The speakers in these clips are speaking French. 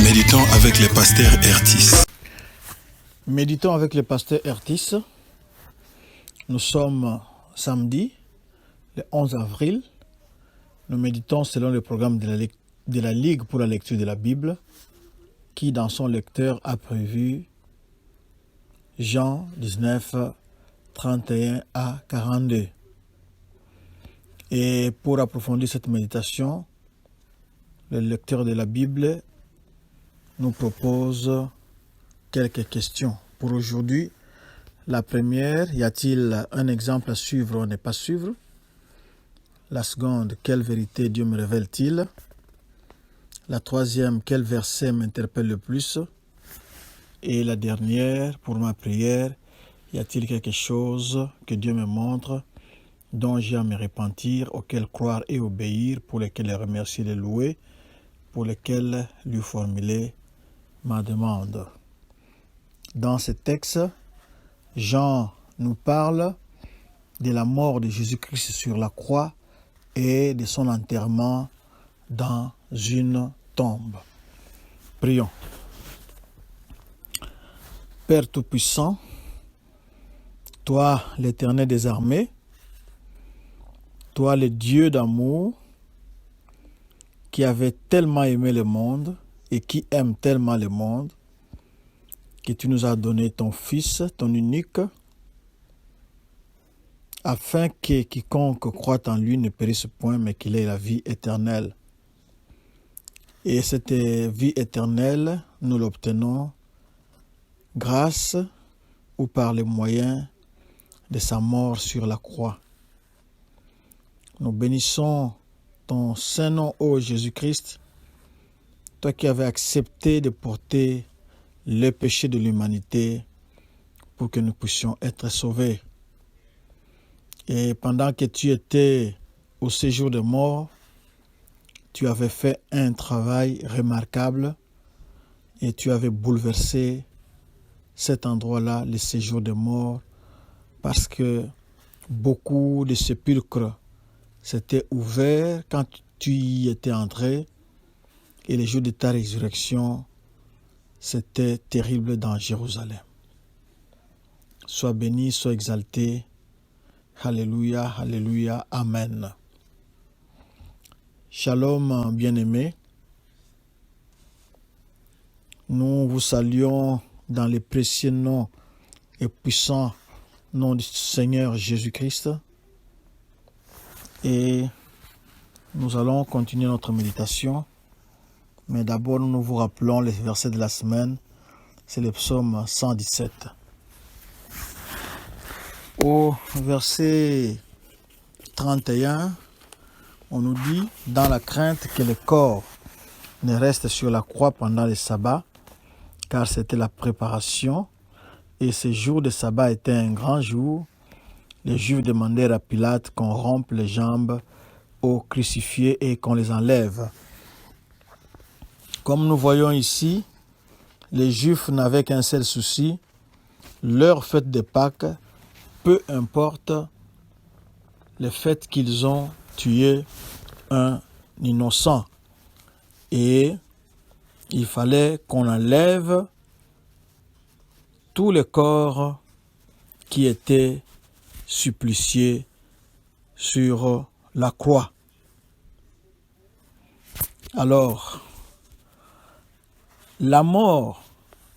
Méditons avec le pasteur Ertis. Méditons avec le pasteur Ertis. Nous sommes samedi, le 11 avril. Nous méditons selon le programme de la Ligue pour la lecture de la Bible, qui dans son lecteur a prévu Jean 19, 31 à 42. Et pour approfondir cette méditation, le lecteur de la Bible nous propose quelques questions. Pour aujourd'hui, la première, y a-t-il un exemple à suivre ou à ne pas suivre? La seconde, quelle vérité Dieu me révèle-t-il? La troisième, quel verset m'interpelle le plus? Et la dernière, pour ma prière, y a-t-il quelque chose que Dieu me montre, dont j'ai à me repentir, auquel croire et obéir, pour lesquels le remercier et le louer, pour lesquels lui formuler ma demande? Dans ce texte, Jean nous parle de la mort de Jésus-Christ sur la croix et de son enterrement dans une tombe. Prions. Père Tout-Puissant, toi l'Éternel des armées, toi le Dieu d'amour, qui avait tellement aimé le monde et qui aime tellement le monde, que tu nous as donné ton Fils, ton unique, afin que quiconque croit en lui ne périsse point, mais qu'il ait la vie éternelle. Et cette vie éternelle, nous l'obtenons grâce ou par les moyens de sa mort sur la croix. Nous bénissons ton Saint-Nom, ô Jésus-Christ, toi qui avais accepté de porter le péché de l'humanité pour que nous puissions être sauvés. Et pendant que tu étais au séjour de mort, tu avais fait un travail remarquable et tu avais bouleversé cet endroit-là, le séjour de mort, parce que beaucoup de sépulcres s'étaient ouverts quand tu y étais entré, et les jours de ta résurrection, c'était terrible dans Jérusalem. Sois béni, sois exalté. Alléluia, alléluia, amen. Shalom, bien-aimés. Nous vous saluons dans le précieux nom et puissant nom du Seigneur Jésus-Christ. Et nous allons continuer notre méditation. Mais d'abord, nous vous rappelons les versets de la semaine. C'est le psaume 117. Au verset 31, on nous dit « Dans la crainte que le corps ne reste sur la croix pendant le sabbat, car c'était la préparation, et ce jour de sabbat était un grand jour, les Juifs demandèrent à Pilate qu'on rompe les jambes aux crucifiés et qu'on les enlève. » Comme nous voyons ici, les Juifs n'avaient qu'un seul souci, leur fête de Pâques, peu importe le fait qu'ils ont tué un innocent. Et il fallait qu'on enlève tous les corps qui étaient suppliciés sur la croix. Alors, la mort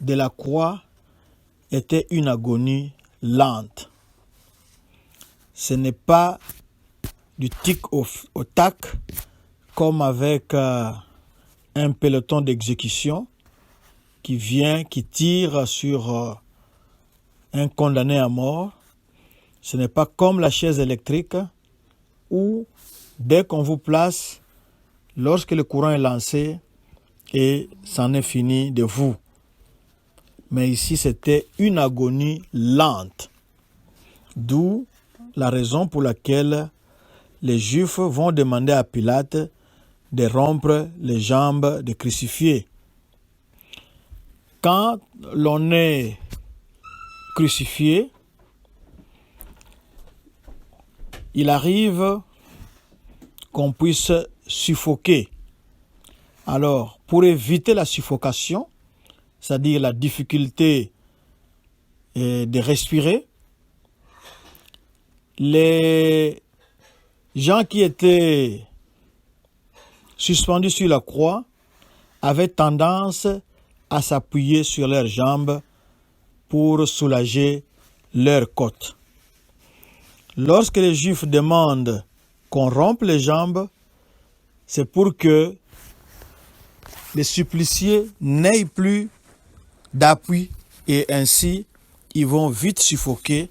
de la croix était une agonie lente. Ce n'est pas du tic au tac comme avec un peloton d'exécution qui vient, qui tire sur un condamné à mort. Ce n'est pas comme la chaise électrique où dès qu'on vous place, lorsque le courant est lancé, et c'en est fini de vous. Mais ici, c'était une agonie lente. D'où la raison pour laquelle les Juifs vont demander à Pilate de rompre les jambes des crucifiés. Quand l'on est crucifié, il arrive qu'on puisse suffoquer. Alors, pour éviter la suffocation, c'est-à-dire la difficulté de respirer, les gens qui étaient suspendus sur la croix avaient tendance à s'appuyer sur leurs jambes pour soulager leurs côtes. Lorsque les Juifs demandent qu'on rompe les jambes, c'est pour que les suppliciés n'aient plus d'appui et ainsi ils vont vite suffoquer,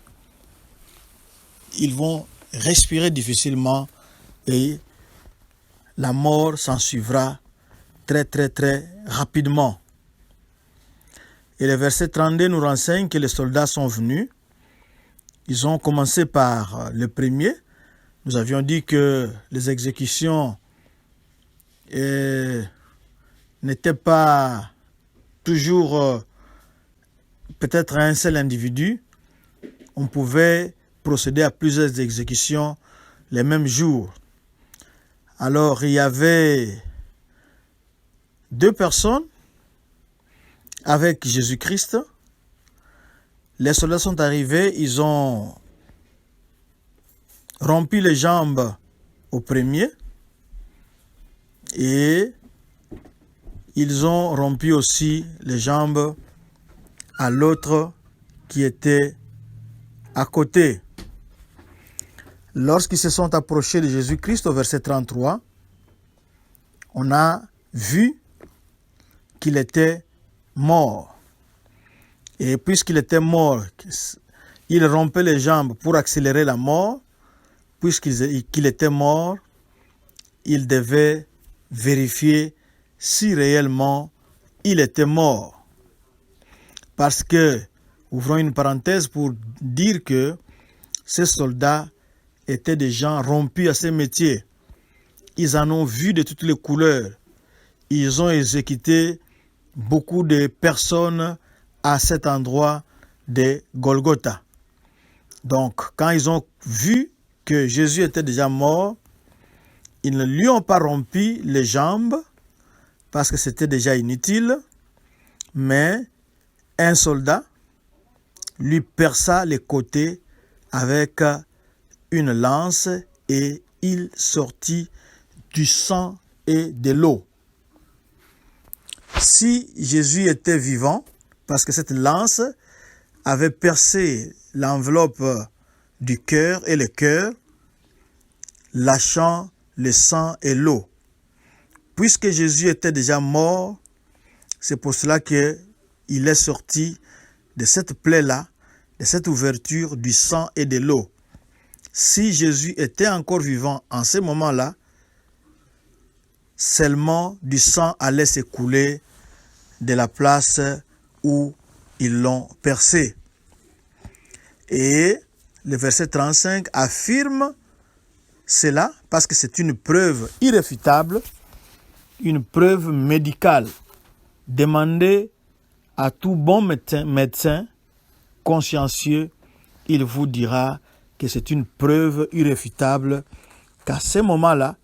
ils vont respirer difficilement et la mort s'en suivra très rapidement. Et le verset 32 nous renseigne que les soldats sont venus. Ils ont commencé par le premier. Nous avions dit que les exécutions n'étaient pas toujours peut-être un seul individu. On pouvait procéder à plusieurs exécutions les mêmes jours. Alors il y avait 2 personnes avec Jésus-Christ. Les soldats sont arrivés, ils ont rompu les jambes au premier et ils ont rompu aussi les jambes à l'autre qui était à côté. Lorsqu'ils se sont approchés de Jésus-Christ au verset 33, on a vu qu'il était mort. Et puisqu'il était mort, il rompait les jambes pour accélérer la mort. Puisqu'il était mort, il devait vérifier si réellement il était mort. Parce que, ouvrons une parenthèse pour dire que ces soldats étaient des gens rompus à ce métier. Ils en ont vu de toutes les couleurs. Ils ont exécuté beaucoup de personnes à cet endroit de Golgotha. Donc, quand ils ont vu que Jésus était déjà mort, ils ne lui ont pas rompu les jambes parce que c'était déjà inutile, mais un soldat lui perça les côtés avec une lance et il sortit du sang et de l'eau. Si Jésus était vivant, parce que cette lance avait percé l'enveloppe du cœur et le cœur, lâchant le sang et l'eau. Puisque Jésus était déjà mort, c'est pour cela qu'il est sorti de cette plaie-là, de cette ouverture du sang et de l'eau. Si Jésus était encore vivant en ce moment-là, seulement du sang allait s'écouler de la place où ils l'ont percé. Et le verset 35 affirme cela parce que c'est une preuve irréfutable, une preuve médicale. Demandez à tout bon médecin consciencieux, il vous dira que c'est une preuve irréfutable qu'à ce moment-là,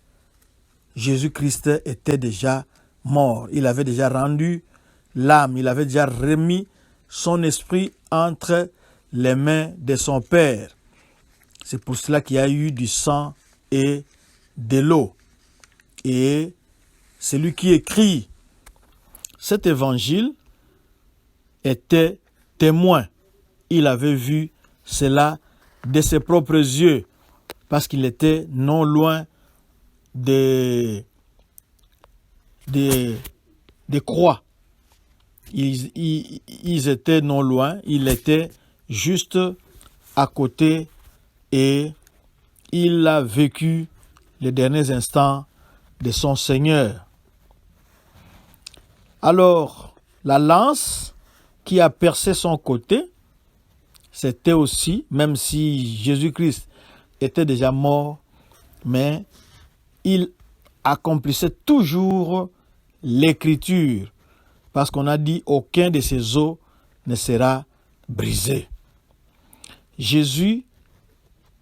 Jésus-Christ était déjà mort. Il avait déjà rendu l'âme, il avait déjà remis son esprit entre les mains de son Père. C'est pour cela qu'il y a eu du sang et de l'eau. Et celui qui écrit cet évangile était témoin. Il avait vu cela de ses propres yeux parce qu'il était non loin des croix. Ils étaient non loin, il était juste à côté et il a vécu les derniers instants de son Seigneur. Alors, la lance qui a percé son côté, c'était aussi, même si Jésus-Christ était déjà mort, mais il accomplissait toujours l'écriture, parce qu'on a dit aucun de ses os ne sera brisé. Jésus,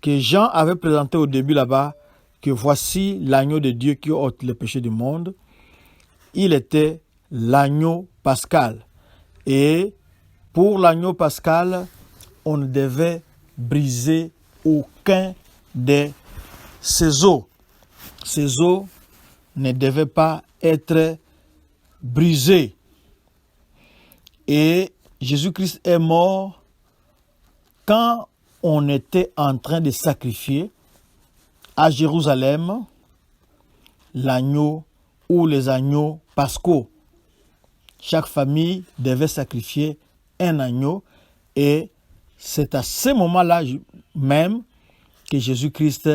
que Jean avait présenté au début là-bas, que voici l'agneau de Dieu qui ôte le péché du monde, il était l'agneau pascal. Et pour l'agneau pascal, on ne devait briser aucun de ses os. Ses os ne devaient pas être brisés. Et Jésus-Christ est mort quand on était en train de sacrifier à Jérusalem l'agneau ou les agneaux pascaux. Chaque famille devait sacrifier un agneau et c'est à ce moment-là même que Jésus-Christ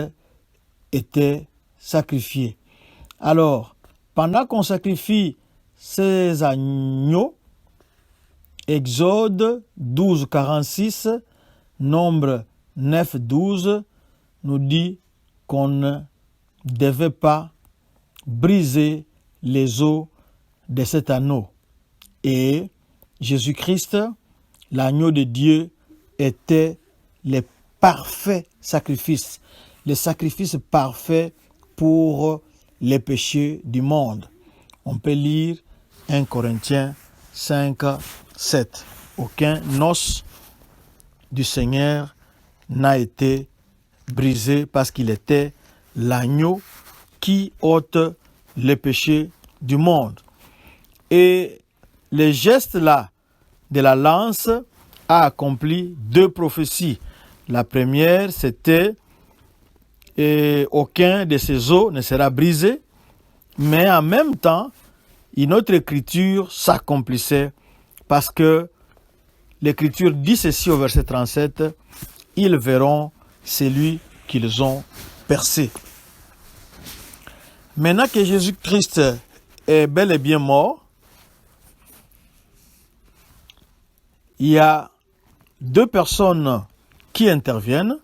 était sacrifié. Alors, pendant qu'on sacrifie ces agneaux, Exode 12, 46, Nombre 9, 12, nous dit qu'on ne devait pas briser les os de cet anneau. Et Jésus-Christ, l'agneau de Dieu, était le parfait sacrifice, le sacrifice parfait pour les péchés du monde. On peut lire 1 Corinthiens 5, 7. Aucun os du Seigneur n'a été brisé parce qu'il était l'agneau qui ôte les péchés du monde. Et le geste là de la lance a accompli deux prophéties. La première, c'était aucun de ses os ne sera brisé, mais en même temps, une autre écriture s'accomplissait parce que l'écriture dit ceci au verset 37, ils verront celui qu'ils ont percé. Maintenant que Jésus-Christ est bel et bien mort, il y a deux personnes qui interviennent,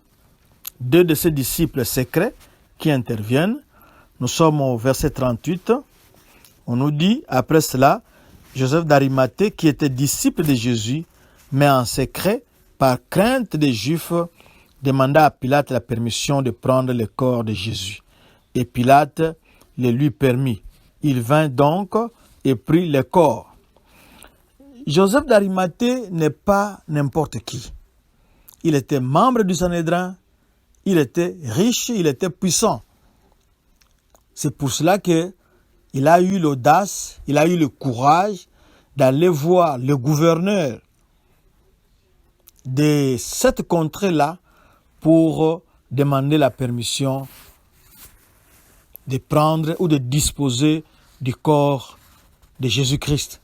deux de ses disciples secrets qui interviennent. Nous sommes au verset 38. On nous dit, après cela, Joseph d'Arimathée, qui était disciple de Jésus, mais en secret, par crainte des Juifs, demanda à Pilate la permission de prendre le corps de Jésus. Et Pilate le lui permit. Il vint donc et prit le corps. Joseph d'Arimathée n'est pas n'importe qui. Il était membre du Sanhédrin, il était riche, il était puissant. C'est pour cela qu'il a eu l'audace, il a eu le courage d'aller voir le gouverneur de cette contrée-là pour demander la permission de prendre ou de disposer du corps de Jésus-Christ.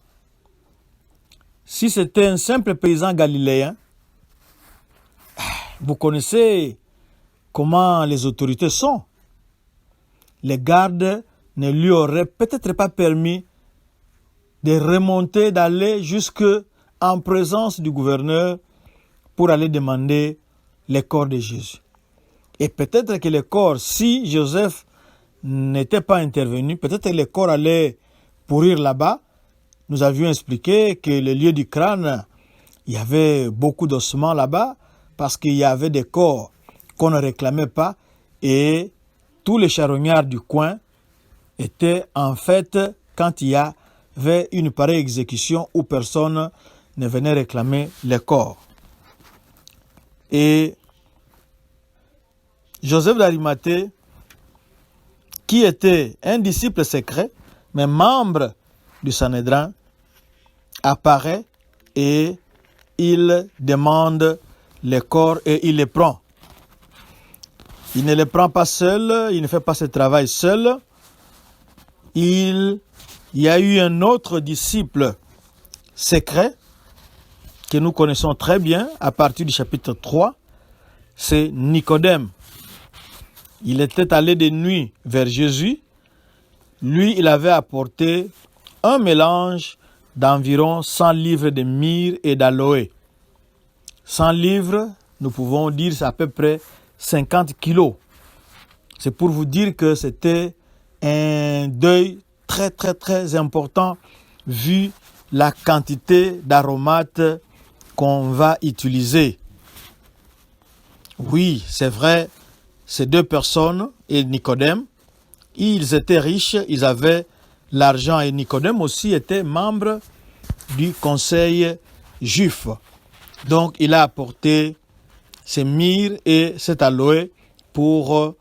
Si c'était un simple paysan galiléen, vous connaissez comment les autorités sont. Les gardes ne lui auraient peut-être pas permis de remonter, d'aller jusqu'en présence du gouverneur pour aller demander le corps de Jésus. Et peut-être que le corps, si Joseph n'était pas intervenu, peut-être que le corps allait pourrir là-bas. Nous avions expliqué que le lieu du crâne, il y avait beaucoup d'ossements là-bas parce qu'il y avait des corps qu'on ne réclamait pas et tous les charognards du coin étaient en fait quand il y avait une pareille exécution où personne ne venait réclamer les corps. Et Joseph d'Arimathée, qui était un disciple secret, mais membre du Sanhédrin, apparaît et il demande les corps et il les prend. Il ne les prend pas seul, il ne fait pas ce travail seul. Il y a eu un autre disciple secret que nous connaissons très bien à partir du chapitre 3, c'est Nicodème. Il était allé de nuit vers Jésus. Lui, il avait apporté un mélange d'environ 100 livres de myrrhe et d'aloe. 100 livres, nous pouvons dire, c'est à peu près 50 kilos. C'est pour vous dire que c'était un deuil très, très, très important vu la quantité d'aromates qu'on va utiliser. Oui, c'est vrai, ces deux personnes et Nicodème, ils étaient riches, ils avaient l'argent. Et Nicodème aussi était membre du conseil juif. Donc il a apporté ces myrrhes et cet aloe pour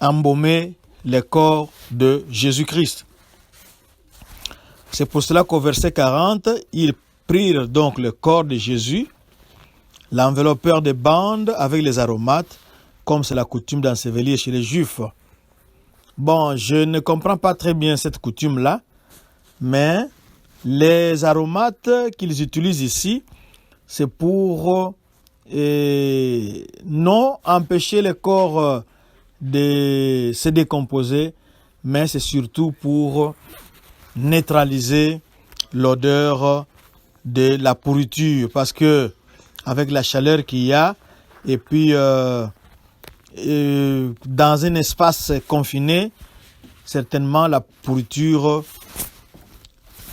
embaumer le corps de Jésus-Christ. C'est pour cela qu'au verset 40, ils prirent donc le corps de Jésus, l'enveloppèrent de bandes avec les aromates, comme c'est la coutume d'ensevelir chez les Juifs. Bon, je ne comprends pas très bien cette coutume-là, mais les aromates qu'ils utilisent ici, c'est pour non empêcher le corps de se décomposer, mais c'est surtout pour neutraliser l'odeur de la pourriture, parce que avec la chaleur qu'il y a, et puis dans un espace confiné, certainement la pourriture,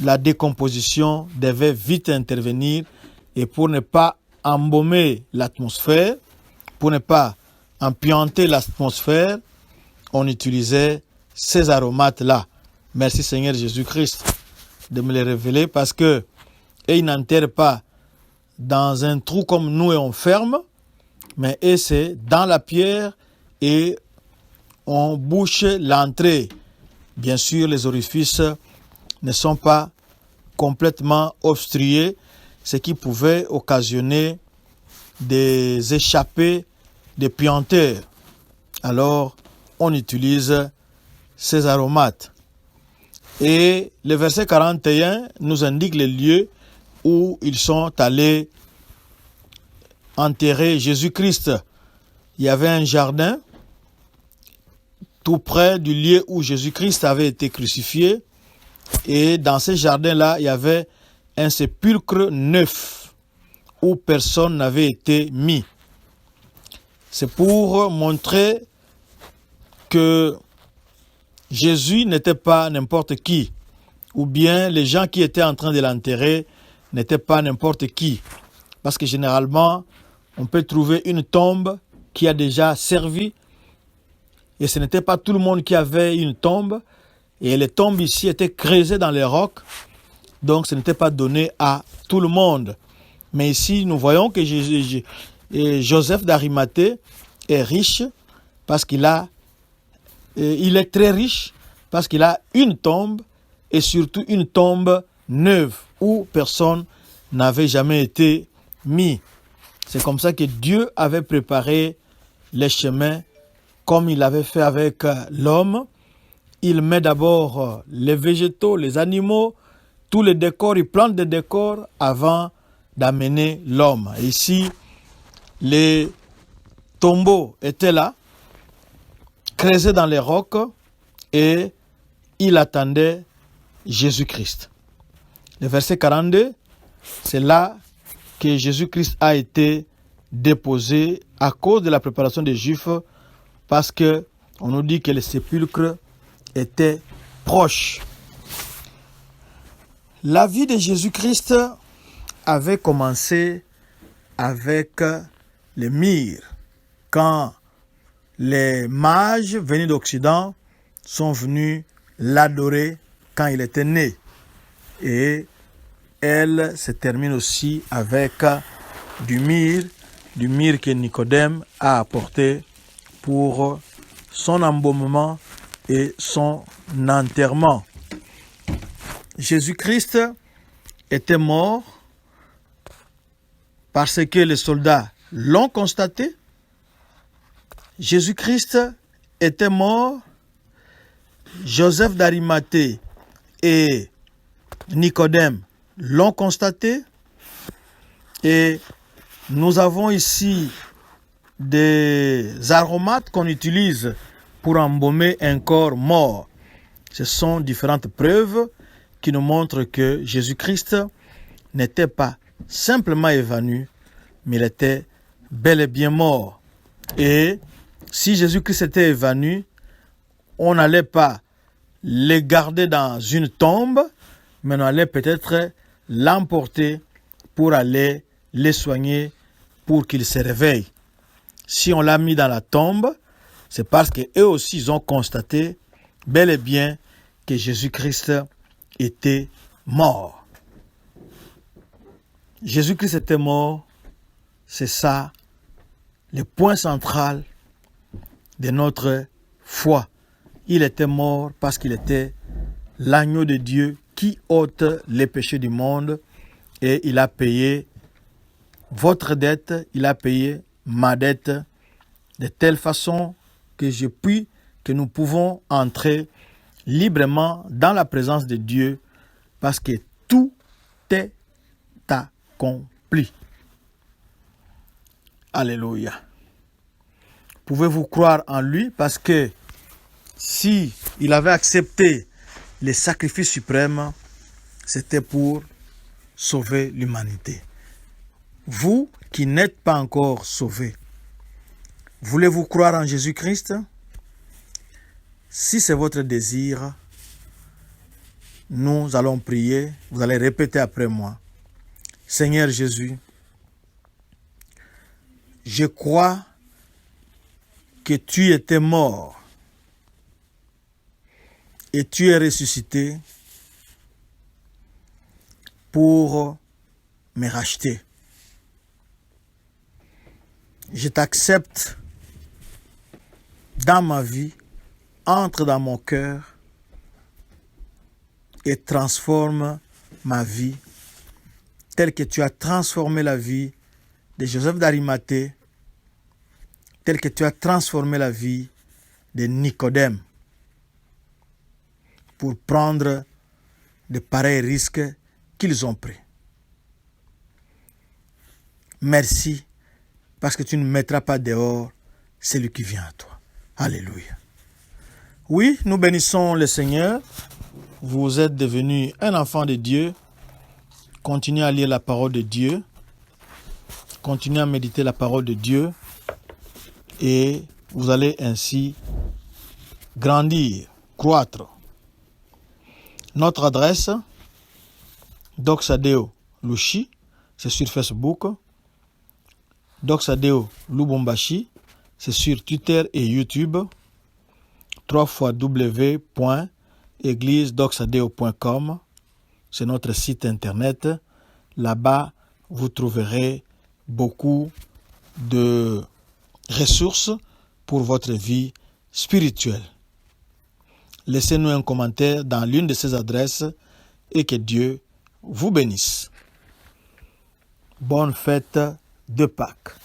la décomposition devait vite intervenir, et pour ne pas embaumer l'atmosphère, pour ne pas empianter l'atmosphère, on utilisait ces aromates-là. Merci Seigneur Jésus-Christ de me les révéler, parce que ils n'enterrent pas dans un trou comme nous et on ferme, mais c'est dans la pierre et on bouche l'entrée. Bien sûr, les orifices ne sont pas complètement obstrués, ce qui pouvait occasionner des échappées de puanteurs. Alors, on utilise ces aromates. Et le verset 41 nous indique les lieux où ils sont allés enterrer Jésus-Christ. Il y avait un jardin tout près du lieu où Jésus-Christ avait été crucifié. Et dans ce jardin-là, il y avait un sépulcre neuf où personne n'avait été mis. C'est pour montrer que Jésus n'était pas n'importe qui, ou bien les gens qui étaient en train de l'enterrer n'étaient pas n'importe qui. Parce que généralement, on peut trouver une tombe qui a déjà servi, et ce n'était pas tout le monde qui avait une tombe, et les tombes ici étaient creusées dans les rocs, donc ce n'était pas donné à tout le monde. Mais ici, nous voyons que Joseph d'Arimathée est riche, parce qu'il est très riche, parce qu'il a une tombe, et surtout une tombe neuve, où personne n'avait jamais été mis. C'est comme ça que Dieu avait préparé les chemins, comme il avait fait avec l'homme. Il met d'abord les végétaux, les animaux, tous les décors, il plante des décors avant d'amener l'homme. Ici, les tombeaux étaient là, creusés dans les rocs, et il attendait Jésus-Christ. Le verset 42, c'est là que Jésus-Christ a été déposé à cause de la préparation des Juifs, parce que on nous dit que le sépulcre était proche. La vie de Jésus-Christ avait commencé avec les myrrhes, quand les mages venus d'Occident sont venus l'adorer quand il était né. Et elle se termine aussi avec du myrrhe que Nicodème a apporté pour son embaumement et son enterrement. Jésus-Christ était mort parce que les soldats l'ont constaté. Jésus-Christ était mort. Joseph d'Arimathée et Nicodème l'ont constaté. Et nous avons ici des aromates qu'on utilise pour embaumer un corps mort. Ce sont différentes preuves qui nous montrent que Jésus-Christ n'était pas simplement évanoui, mais il était bel et bien mort. Et si Jésus-Christ était évanoui, on n'allait pas le garder dans une tombe, mais on allait peut-être l'emporter pour aller le soigner, pour qu'il se réveille. Si on l'a mis dans la tombe, c'est parce qu'eux aussi ils ont constaté bel et bien que Jésus-Christ était mort. Jésus-Christ était mort, c'est ça le point central de notre foi. Il était mort parce qu'il était l'agneau de Dieu qui ôte les péchés du monde et il a payé votre dette, il a payé ma dette de telle façon que nous pouvons entrer librement dans la présence de Dieu parce que tout est accompli. Alléluia. Pouvez-vous croire en lui parce que si il avait accepté le sacrifice suprême, c'était pour sauver l'humanité. Vous qui n'êtes pas encore sauvés, voulez-vous croire en Jésus-Christ? Si c'est votre désir, nous allons prier. Vous allez répéter après moi. Seigneur Jésus, je crois que tu étais mort et tu es ressuscité pour me racheter. Je t'accepte dans ma vie, entre dans mon cœur et transforme ma vie telle que tu as transformé la vie de Joseph d'Arimathée, telle que tu as transformé la vie de Nicodème pour prendre de pareils risques qu'ils ont pris. Merci parce que tu ne mettras pas dehors celui qui vient à toi. Alléluia. Oui, nous bénissons le Seigneur. Vous êtes devenu un enfant de Dieu. Continuez à lire la parole de Dieu. Continuez à méditer la parole de Dieu. Et vous allez ainsi grandir, croître. Notre adresse, Doxadeo Lushi, c'est sur Facebook. Doxadeo Lubumbashi, c'est sur Twitter et YouTube. www.églisedoxadeo.com, c'est notre site internet. Là-bas, vous trouverez beaucoup de ressources pour votre vie spirituelle. Laissez-nous un commentaire dans l'une de ces adresses et que Dieu vous bénisse. Bonne fête de Pâques.